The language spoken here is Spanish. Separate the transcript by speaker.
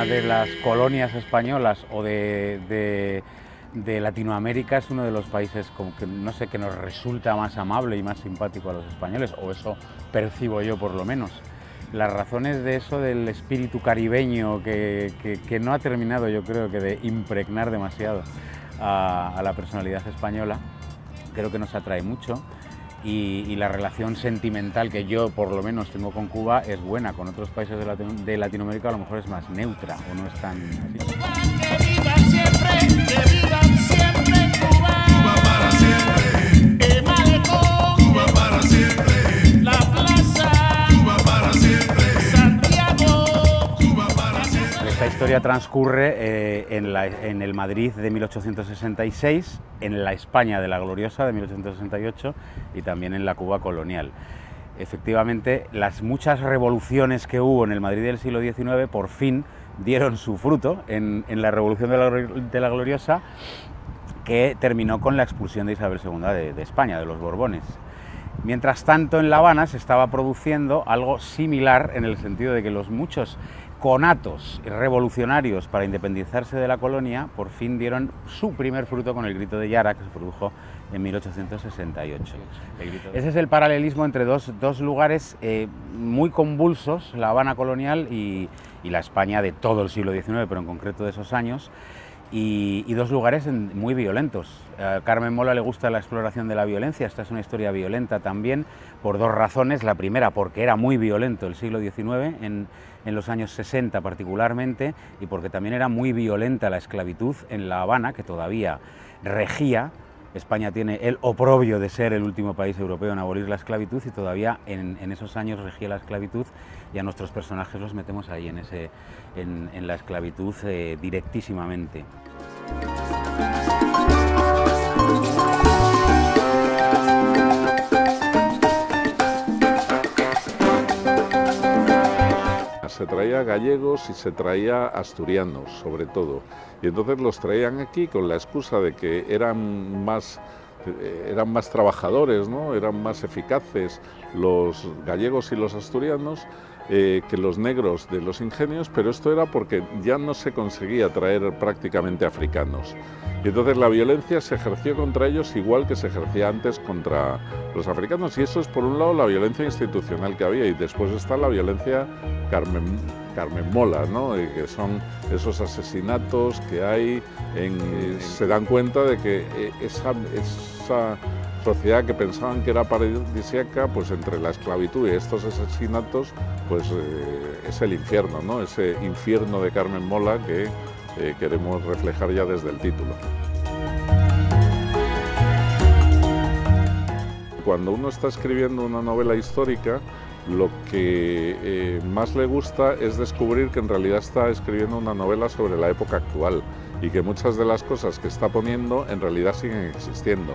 Speaker 1: tema de las colonias españolas o de Latinoamérica es uno de los países como que, no sé, que nos resulta más amable y más simpático a los españoles, o eso percibo yo por lo menos. Las razones de eso, del espíritu caribeño que no ha terminado, yo creo, que de impregnar demasiado a la personalidad española, creo que nos atrae mucho. Y la relación sentimental que yo por lo menos tengo con Cuba es buena. Con otros países de Latinoamérica a lo mejor es más neutra o no es tan así.
Speaker 2: Que vivan siempre, que vivan siempre Cuba. Cuba para siempre. Malecón. Cuba para siempre. La plaza. Cuba para siempre. Santiago. Cuba para siempre.
Speaker 1: Esta historia transcurre en el Madrid de 1866, en la España de la Gloriosa de 1868 y también en la Cuba colonial. Efectivamente, las muchas revoluciones que hubo en el Madrid del siglo XIX por fin dieron su fruto en la Revolución de la Gloriosa, que terminó con la expulsión de Isabel II de España, de los Borbones. Mientras tanto, en La Habana se estaba produciendo algo similar, en el sentido de que los muchos conatos revolucionarios para independizarse de la colonia por fin dieron su primer fruto con el Grito de Yara, que se produjo en 1868. Ese es el paralelismo entre dos lugares muy convulsos, La Habana colonial y la España de todo el siglo XIX, pero en concreto de esos años, y dos lugares muy violentos. A Carmen Mola le gusta la exploración de la violencia. Esta es una historia violenta también, por dos razones. La primera, porque era muy violento el siglo XIX, en los años 60 particularmente, y porque también era muy violenta la esclavitud en La Habana, que todavía regía. España tiene el oprobio de ser el último país europeo en abolir la esclavitud, y todavía en esos años regía la esclavitud, y a nuestros personajes los metemos ahí en la esclavitud directísimamente.
Speaker 3: Se traía gallegos y se traía asturianos, sobre todo, y entonces los traían aquí con la excusa de que eran más trabajadores, ¿no? Eran más eficaces los gallegos y los asturianos que los negros de los ingenios, pero esto era porque ya no se conseguía traer prácticamente africanos. Y entonces la violencia se ejerció contra ellos igual que se ejercía antes contra los africanos, y eso es por un lado la violencia institucional que había, y después está la violencia Carmen Mola, ¿no? Que son esos asesinatos que hay, se dan cuenta de que esa sociedad que pensaban que era paradisíaca, pues entre la esclavitud y estos asesinatos, pues es el infierno, ¿no? Ese infierno de Carmen Mola que queremos reflejar ya desde el título. Cuando uno está escribiendo una novela histórica, lo que más le gusta es descubrir que en realidad está escribiendo una novela sobre la época actual y que muchas de las cosas que está poniendo en realidad siguen existiendo.